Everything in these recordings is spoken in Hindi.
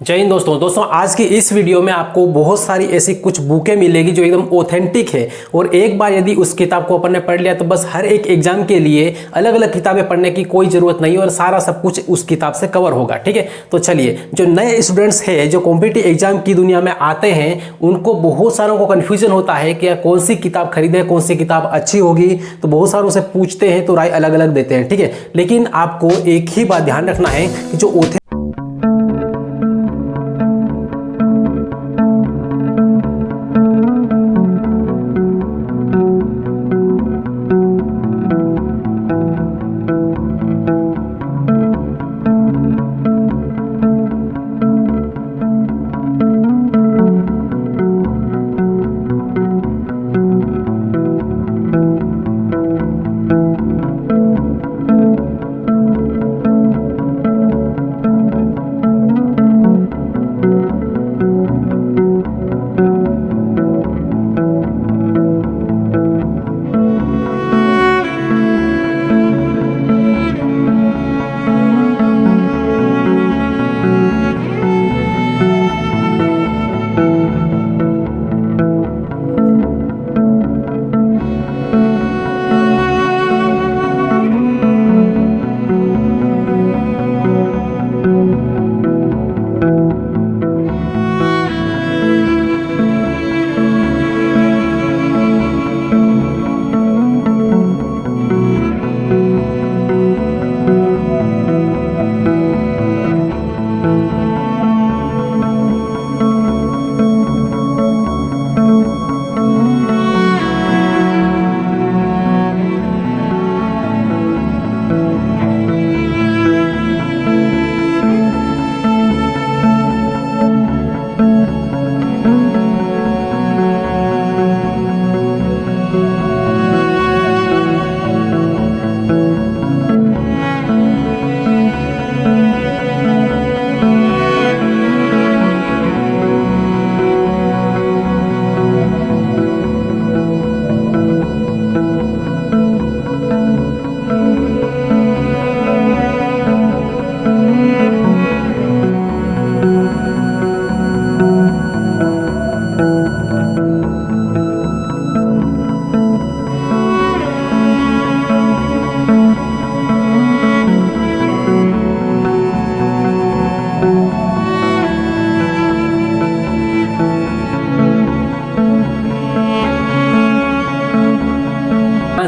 जय हिंद दोस्तों आज की इस वीडियो में आपको बहुत सारी ऐसी कुछ बुकें मिलेगी जो एकदम ऑथेंटिक है और एक बार यदि उस किताब को अपन ने पढ़ लिया तो बस हर एक एग्जाम के लिए अलग अलग किताबें पढ़ने की कोई जरूरत नहीं और सारा सब कुछ उस किताब से कवर होगा। ठीक है, तो चलिए, जो नए स्टूडेंट्स हैं जो कॉम्पिटिटिव एग्जाम की दुनिया में आते हैं उनको बहुत सारों को कन्फ्यूजन होता है कि कौन सी किताब खरीदे, कौन सी किताब अच्छी होगी, तो बहुत सारों से पूछते हैं तो राय अलग अलग देते हैं। ठीक है, लेकिन आपको एक ही बात ध्यान रखना है कि जो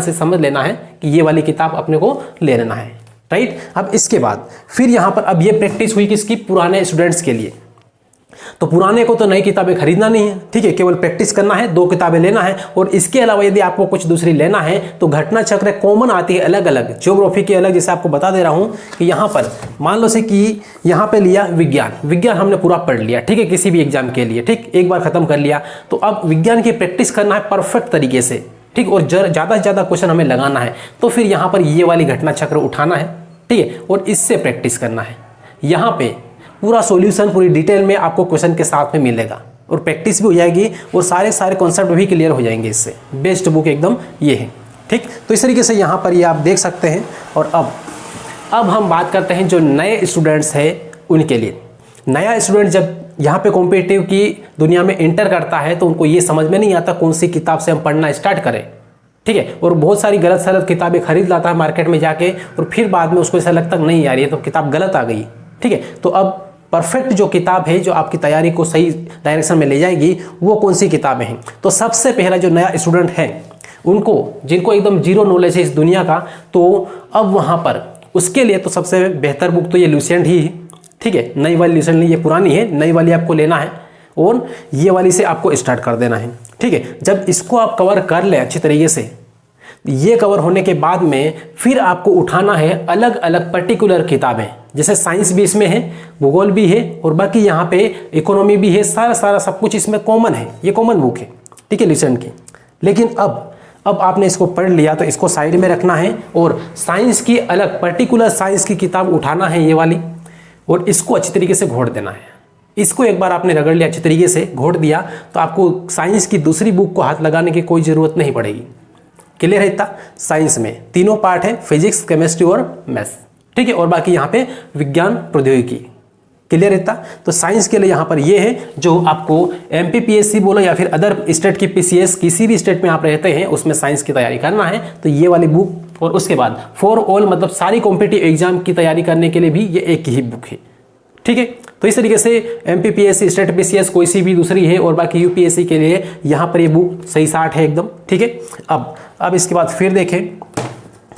से समझ लेना है कि ये वाली किताब अपने को ले लेना है। राइट, अब इसके बाद फिर यहां पर अब ये प्रैक्टिस हुई किसकी, पुराने स्टूडेंट्स के लिए। तो पुराने को तो नई किताबें खरीदना नहीं है, ठीक है, केवल प्रैक्टिस करना है, 2 किताबें लेना है। और इसके अलावा यदि आपको कुछ दूसरी लेना है तो घटना चक्र कॉमन आती है अलग अलग, ज्योग्राफी की अलग, जैसे आपको बता दे रहा हूं कि यहां पर मान लो से कि यहां पे लिया विज्ञान हमने पूरा पढ़ लिया, ठीक है, किसी भी एग्जाम के लिए, ठीक, एक बार खत्म कर लिया। तो अब विज्ञान की प्रैक्टिस करना है परफेक्ट तरीके से, ठीक, और ज्यादा से ज्यादा क्वेश्चन हमें लगाना है। तो फिर यहां पर ये वाली घटना चक्र उठाना है, ठीक है, और इससे प्रैक्टिस करना है। यहां पे पूरा सॉल्यूशन पूरी डिटेल में आपको क्वेश्चन के साथ में मिलेगा और प्रैक्टिस भी हो जाएगी और सारे कॉन्सेप्ट भी क्लियर हो जाएंगे। इससे बेस्ट बुक एकदम ये है। ठीक, तो इस तरीके से यहां पर ये आप देख सकते हैं। और अब हम बात करते हैं जो नए स्टूडेंट्स हैं उनके लिए। नया स्टूडेंट जब यहाँ पे कॉम्पिटिटिव की दुनिया में एंटर करता है तो उनको ये समझ में नहीं आता कौन सी किताब से हम पढ़ना स्टार्ट करें, ठीक है, और बहुत सारी गलत सलत किताबें खरीद लाता है मार्केट में जाके और फिर बाद में उसको ऐसा लगता है नहीं यार ये तो किताब गलत आ गई। ठीक है, तो अब परफेक्ट जो किताब है जो आपकी तैयारी को सही डायरेक्शन में ले जाएगी वो कौन सी किताबें हैं। तो सबसे पहला जो नया स्टूडेंट है उनको, जिनको एकदम जीरो नॉलेज है इस दुनिया का, तो अब वहाँ पर उसके लिए तो सबसे बेहतर बुक तो ये लुसेंट ही है। ठीक है, नई वाली लुसेंट नहीं, ये पुरानी है, नई वाली आपको लेना है और ये वाली से आपको स्टार्ट कर देना है। ठीक है, जब इसको आप कवर कर लें अच्छी तरीके से, ये कवर होने के बाद में फिर आपको उठाना है अलग अलग पर्टिकुलर किताबें, जैसे साइंस भी इसमें है, भूगोल भी है और बाकी यहाँ पे इकोनॉमी भी है, सारा सब कुछ इसमें कॉमन है, ये कॉमन बुक है। ठीक है, लुसेंट की। लेकिन अब आपने इसको पढ़ लिया तो इसको साइड में रखना है और साइंस की अलग पर्टिकुलर साइंस की किताब उठाना है ये वाली और इसको अच्छी तरीके से घोट देना है। इसको एक बार आपने रगड़ लिया अच्छी तरीके से, घोट दिया, तो आपको साइंस की दूसरी बुक को हाथ लगाने की कोई ज़रूरत नहीं पड़ेगी। क्लियर है इतना? साइंस में तीनों पार्ट है, फिजिक्स, केमिस्ट्री और मैथ्स। ठीक है, और बाकी यहाँ पे विज्ञान प्रौद्योगिकी। क्लियर इतना। तो साइंस के लिए यहाँ पर ये है, जो आपको एमपीपीएससी बोलो या फिर अदर स्टेट की पीसीएस, किसी भी स्टेट में आप रहते हैं उसमें साइंस की तैयारी करना है तो ये वाली बुक, और उसके बाद फॉर ऑल मतलब सारी कॉम्पिटिटिव एग्जाम की तैयारी करने के लिए भी ये एक ही बुक है, ठीक है। तो इस तरीके से एमपीपीएससी, स्टेट पीसीएस कोई सी भी दूसरी है, और बाकी यूपीएससी के लिए यहाँ पर ये बुक सही साठ है एकदम, ठीक है। अब इसके बाद फिर देखें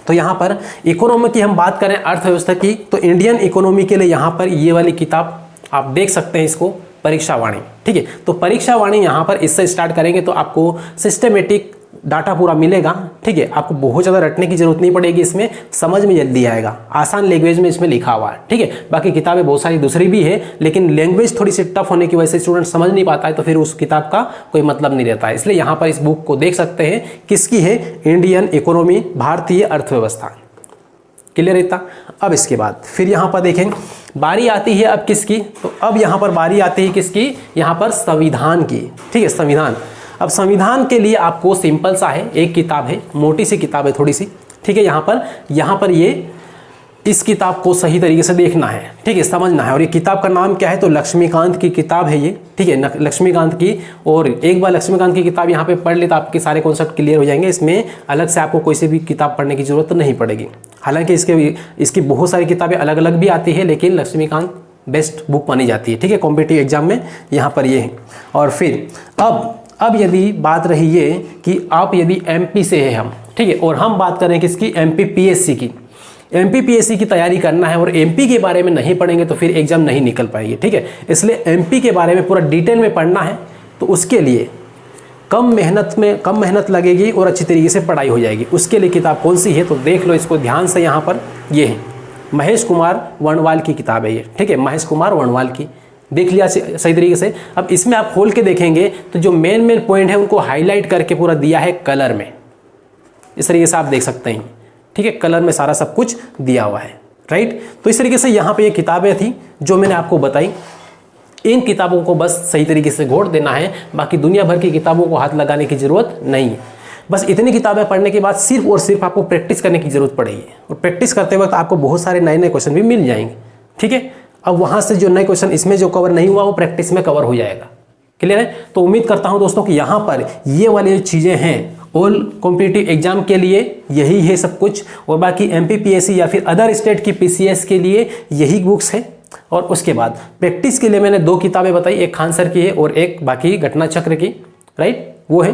तो यहाँ पर इकोनॉमी की हम बात करें, अर्थव्यवस्था की, तो इंडियन इकोनॉमी के लिए यहाँ पर ये वाली किताब आप देख सकते हैं इसको, परीक्षा वाणी, ठीक है। तो परीक्षा वाणी यहाँ पर इससे स्टार्ट करेंगे तो आपको सिस्टमेटिक डाटा पूरा मिलेगा, ठीक है। आपको बहुत ज़्यादा रटने की जरूरत नहीं पड़ेगी, इसमें समझ में जल्दी आएगा, आसान लैंग्वेज में इसमें लिखा हुआ है, ठीक है। बाकी किताबें बहुत सारी दूसरी भी है, लेकिन लैंग्वेज थोड़ी सी टफ होने की वजह से स्टूडेंट समझ नहीं पाता है, तो फिर उस किताब का कोई मतलब नहीं रहता है। इसलिए यहाँ पर इस बुक को देख सकते हैं, किसकी है, इंडियन इकोनॉमी, भारतीय अर्थव्यवस्था, क्लियर इतना। अब इसके बाद फिर यहाँ पर देखें, बारी आती है अब किसकी, तो अब यहाँ पर बारी आती है किसकी, यहाँ पर संविधान की, ठीक है, संविधान। अब संविधान के लिए आपको सिंपल सा है, एक किताब है, मोटी सी किताब है थोड़ी सी, ठीक है। यहाँ पर ये इस किताब को सही तरीके से देखना है, ठीक है, समझना है। और ये किताब का नाम क्या है, तो लक्ष्मीकांत की किताब है ये, ठीक है, लक्ष्मीकांत की। और एक बार लक्ष्मीकांत की किताब यहाँ पे पढ़ ले तो आपके सारे कॉन्सेप्ट क्लियर हो जाएंगे, इसमें अलग से आपको कोई सी भी किताब पढ़ने की जरूरत नहीं पड़ेगी। हालांकि इसकी बहुत सारी किताबें अलग अलग भी आती है, लेकिन लक्ष्मीकांत बेस्ट बुक मानी जाती है, ठीक है, कॉम्पिटिटिव एग्जाम में यहाँ पर ये है। और फिर अब यदि बात रही ये कि आप यदि एमपी से है हम, ठीक है, और हम बात करें किसकी, एमपीपीएससी की, एमपीपीएससी की तैयारी करना है और एमपी के बारे में नहीं पढ़ेंगे तो फिर एग्जाम नहीं निकल पाएगी, ठीक है। इसलिए एमपी के बारे में पूरा डिटेल में पढ़ना है, तो उसके लिए कम मेहनत लगेगी और अच्छी तरीके से पढ़ाई हो जाएगी। उसके लिए किताब कौन सी है, तो देख लो इसको ध्यान से। यहाँ पर ये है महेश कुमार वर्णवाल की किताब है ये, ठीक है, महेश कुमार वर्णवाल की, देख लिया सही तरीके से। अब इसमें आप खोल के देखेंगे तो जो मेन पॉइंट है उनको हाईलाइट करके पूरा दिया है कलर में, इस तरीके से आप देख सकते हैं, ठीक है, कलर में सारा सब कुछ दिया हुआ है, राइट। तो इस तरीके से यहाँ पे ये किताबें थी जो मैंने आपको बताई, इन किताबों को बस सही तरीके से घोट देना है, बाकी दुनिया भर की किताबों को हाथ लगाने की जरूरत नहीं है। बस इतनी किताबें पढ़ने के बाद सिर्फ और सिर्फ आपको प्रैक्टिस करने की जरूरत पड़ेगी, और प्रैक्टिस करते वक्त आपको बहुत सारे नए क्वेश्चन भी मिल जाएंगे, ठीक है। अब वहाँ से जो नए क्वेश्चन इसमें जो कवर नहीं हुआ वो प्रैक्टिस में कवर हो जाएगा, क्लियर है। तो उम्मीद करता हूँ दोस्तों कि यहाँ पर ये वाली चीज़ें हैं, ऑल कॉम्पिटिटिव एग्जाम के लिए यही है सब कुछ, और बाकी एमपीपीएससी या फिर अदर स्टेट की पीसीएस के लिए यही बुक्स है। और उसके बाद प्रैक्टिस के लिए मैंने 2 किताबें बताई, एक खान सर की है और एक बाकी घटना चक्र की, राइट, वो है।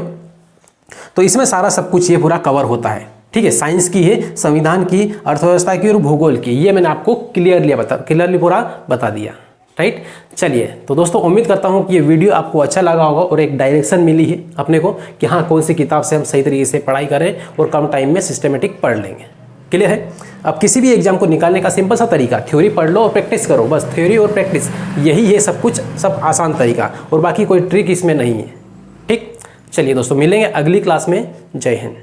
तो इसमें सारा सब कुछ ये पूरा कवर होता है, ठीक है। साइंस की है, संविधान की, अर्थव्यवस्था की और भूगोल की, ये मैंने आपको क्लियरली पूरा बता दिया, राइट। चलिए तो दोस्तों उम्मीद करता हूँ कि ये वीडियो आपको अच्छा लगा होगा और एक डायरेक्शन मिली है अपने को कि हाँ कौन सी किताब से हम सही तरीके से पढ़ाई करें और कम टाइम में सिस्टमेटिक पढ़ लेंगे, क्लियर है। अब किसी भी एग्जाम को निकालने का सिंपल सा तरीका, थ्योरी पढ़ लो और प्रैक्टिस करो, बस थ्योरी और प्रैक्टिस, यही है सब कुछ, सब आसान तरीका, और बाकी कोई ट्रिक इसमें नहीं है, ठीक। चलिए दोस्तों मिलेंगे अगली क्लास में, जय हिंद।